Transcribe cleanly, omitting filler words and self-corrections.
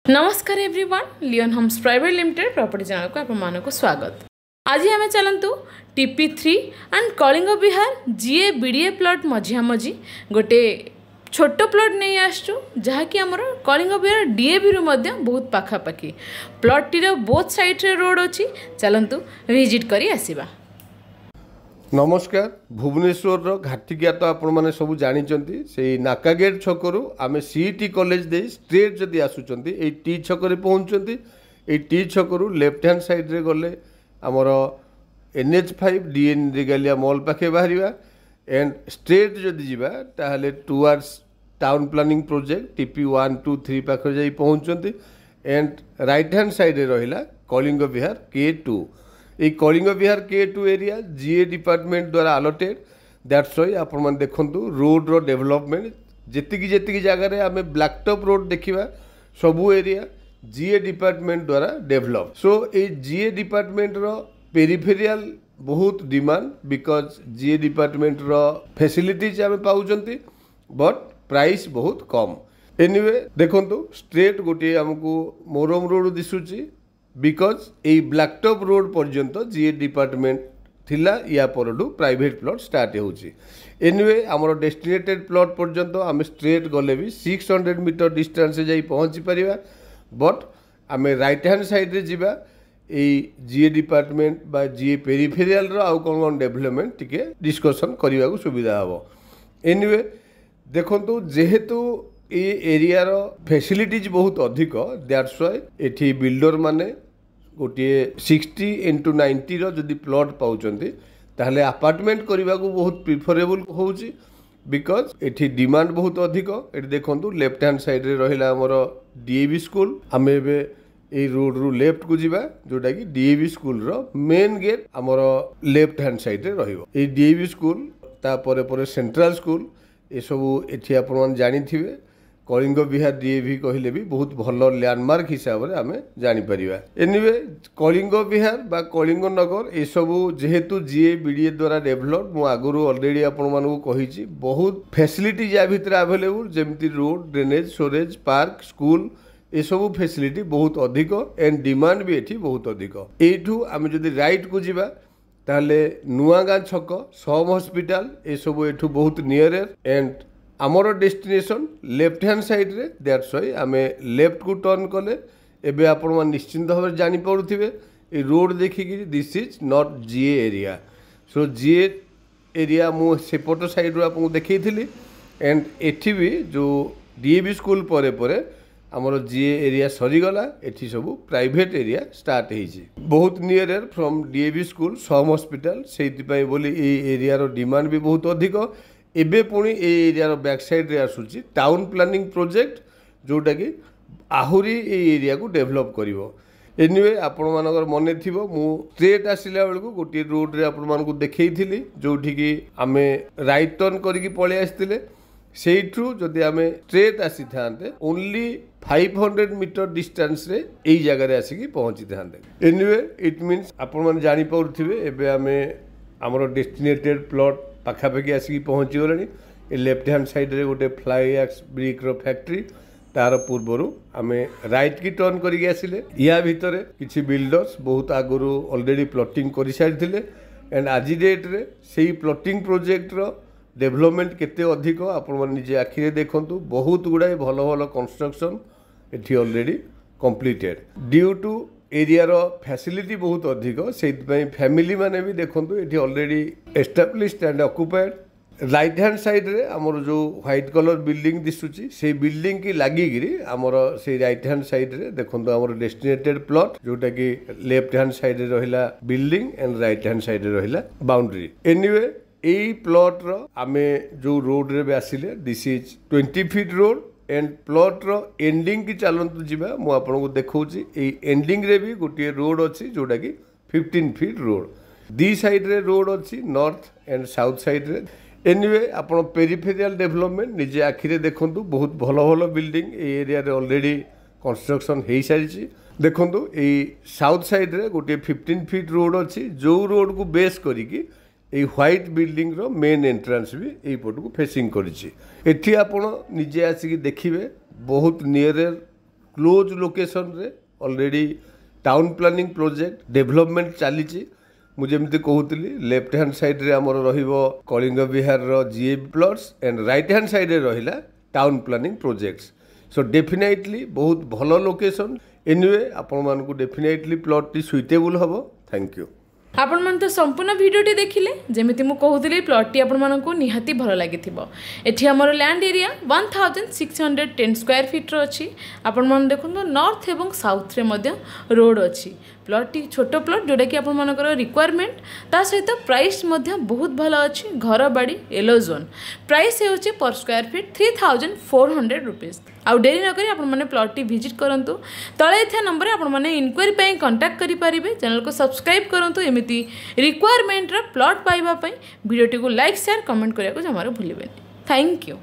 नमस्कार everyone, Leon Homes private limited property channel को आप स्वागत। आज आम चलतु TP3 and Kalinga Vihar GA BDA plot मझिया मझी गोटे छोट प्लॉट नहीं आसचु जहाँकि आमर कलिंग विहार डीएवी रु बहुत पाखापाखि प्लॉट टीर बोथ साइड रे रोड अच्छी। चलतु विजिट करी आसीबा। नमस्कार। भुवनेश्वर घाटिकिया तो आपण मैंने सब जानते से नाका गेट छकरू आम सीईटी कॉलेज दे स्ट्रेट जदि आसुंच टी छक पहुँचती टी छकरू लेफ्ट हैंड साइड रे गले आमर NH5 DN रेगालिया मॉल पाखे बाहर एंड स्ट्रेट जदि जीवा ताहले towards town planning project TP1 2 3 पाखे जाई पहुँचती एंड राइट हैंड साइड रे रहिला कलिंग विहार K2। ये कलिंग विहार K2 एरिया जीए डिपार्टमेंट द्वारा अलॉटेड। दैट्स वाई आपण मैंने देखु रोड रो डेवलपमेंट जी जगह आम ब्लैकटॉप रोड देखा सबू एरिया जीए डिपार्टमेंट द्वारा डेवलप। सो ये जीए डिपार्टमेंट रो पेरिफेरियल बहुत डिमांड बिकॉज जीए डिपार्टमेंट रो फैसिलिटीज आम पाउचंती बट प्राइस बहुत कम। एनीवे देखंतु स्ट्रेट गोटे आमको मोरम रोड दिसुची बिकॉज ये ब्लैकटॉप रोड पर्यंत जीए डिपार्टमेंट थिला या परडू प्राइवेट प्लॉट स्टार्ट होची। एनीवे आमर डेस्टिनेटेड प्लॉट पर्यंत आम स्ट्रेट गले भी 600 मीटर डिस्टेंस जाई पहुँची पारिबा बट आम राइट हैंड साइड रे जीवा जीए डिपार्टमेंट बा जीए पेरिफेरियल रो आउ कौन डेवलपमेंट टिके डिस्कशन करने को सुविधा हम। एनीवे देखंतु जेहेतु ये एरिया रो फैसिलिटीज बहुत अधिक दैट्स वाई एठी बिल्डर माने गोटे 60x90 रो जदि प्लॉट पाउचंती ताहले अपार्टमेंट करने को बहुत प्रिफरेबल होउची बिकॉज एठी डिमांड बहुत अधिक। एठी देखंतु लेफ्ट हैंड साइड रे रहिला हमर डीएवी स्कूल। आमे एबे ए रोड रु लेफ्ट को जीवा जोटा कि डीएवी स्कूल रो मेन गेट हमर लेफ्ट हैंड साइड रे रहिबो। ए डीएवी स्कूल ता परे परे सेंट्रल स्कूल ए सब एठी आपण मान जानि थिबे। कलिंग विहार डीएवी कहले भी बहुत भल लैंडमार्क हिसाब से आम जापर। एनीवे कलिंग विहार बा कलिंग नगर ये सबू जेहेतु जीए बीडीए द्वारा डेवलप मु आगु ऑलरेडी आपण कही बहुत फैसिलिटी या भितर अवेलेबल जमती road drainage storage park school ये सब फैसिलिटी बहुत अधिक एंड डिमांड भी एठी बहुत अधिक। एठू आम जदि राइट को जीवा ताहले नुआगाँ छक सम हॉस्पिटल ये सब एठू बहुत नियर एंड आमर डेस्टिनेशन लेफ्ट हैंड साइड रे। दैट्स वाई आम लेफ्ट को टर्न कले एबे आपण मान निश्चिंत भाव जानी पड़ुथिबे ए रोड देखिकी this is not GA area. So GA area मु सेपट साइड रो आपको देखैथिली एंड एठी भी जो डीएवी स्कूल परे परे आमर जीए एरिया सरीगला एठी सब प्राइवेट एरिया स्टार्ट होइछि बहुत near from DAV school SUM hospital सेइति बोली ए एरिया रो डिमांड भी बहुत अधिक। एबे पुणी ए एरिया बैक साइड रे आसुची टाउन प्लानिंग प्रोजेक्ट जोटा कि आहुरी ए एरिया को डेवलप करिवो। एनीवे आपण मानकर मने थिबो मु स्ट्रेट आसिला बेलको गोटे रोड रे आपण मानको देखैथिली जोठी कि आमे राइट टर्न करिकि पळे आस्तिले सेइठू जदि आमे स्ट्रेट आसी थांते ओनली 500 मीटर डिस्टेंस रे एई जगह रे आसी कि पहुंची थांते। एनीवे इट मींस आपण मान जानि पउरथिबे एबे आमे हमर डेस्टिनेटेड प्लॉट पाखापाखि आसिक पहुँची गले। लेफ्ट हैंड साइड रे गोटे फ्लाई एक्स ब्रिक रो फैक्ट्री तार पूर्वर आम राइट की टर्न करके आसिले। या भितर किछि बिल्डर्स बहुत आगु ऑलरेडी प्लॉटिंग कर सारी एंड आज डेट रे सेही प्लॉटिंग प्रोजेक्ट रो डेवलपमेंट केते अधिक आपण निजे आखिरे देखंतु बहुत गुड़ाए भल भल कंस्ट्रक्शन एठी already completed due to area रो फैसिलिटी बहुत अधिक से फैमिली माने भी देखंतु एठी already established and occupied. Right hand side रे हमर जो व्हाइट कलर बिल्डिंग दिसुची से बिल्डिंग की लागिगिरी हमर से राइट हैंड साइड रे देखंतु हमर डेस्टिनेटेड प्लॉट जोटा कि लेफ्ट हैंड साइड रे रहिला building and right hand side रे रहिला बाउंड्री। एनीवे एई प्लॉट रो आमे जो रोड रे आसिले this is 20 feet road and plot रो एंडिंग की चलतु जीवा मु आपन को देखौची ए एंडिंग रे भी गोटे रोड अछि जोटा कि 15 फीट रोड दी साइड रे रोड अछि नॉर्थ एंड साउथ साइड रे। एनीवे आपण पेरिफेरियल डेवलपमेंट निजे आखिरे देखंतु बहुत भल भल बिल्डिंग ए एरिया रे ऑलरेडी कंस्ट्रक्शन हेई सारिछि। देखंतु ए साउथ साइड रे गोटे 15 फीट रोड अछि जो रोड को बेस करिकि ये व्हाइट बिल्डिंग रो मेन एंट्रांस भी यही पट को फेसिंग करिछि। एठी आपण निजे आसिक देखिबे बहुत नियर क्लोज लोकेशन रे already town planning project development चली मुझे कहूली लेफ्ट हैंड साइड रे आमर रहिबो कलिंग विहार रो GA plots and right hand side रे रहिला town planning projects so definitely बहुत भलो लोकेशन एनीवे आपण मानकु डेफिनेटली प्लॉट टी सुइटेबल हबो थैंक यू आपण मन तो संपूर्ण वीडियोटी देखिले जेमिति मु कहूली प्लॉट टी आपण मानकु निहाती भलो लागिथिबो एठी हमर लैंड एरिया 1610 स्क्वायर फीट रो अछि आपण मन देखुन नॉर्थ एवं साउथ रे मध्य रोड अछि प्लॉट टी छोटो प्लॉट जोटा कि आपण मानकर रिक्वायरमेंट ता सहित प्राइस मध्य बहुत भलो अछि घर बाड़ी येलो जोन प्राइस हेउछि पर स्क्वायर फीट 3400 रुपीस आउ डेरी न करी आपण माने प्लॉट टी विजिट करंतु तळे इथे नंबर आपण माने इंक्वायरी पई कांटेक्ट करि परिबे चैनल को सब्सक्राइब करंतु एमिति रिक्वायरमेंट रा प्लॉट पाइबा पई वीडियो टी को लाइक शेयर कमेंट करिया को जमारो भूलिबेनी थैंक यू।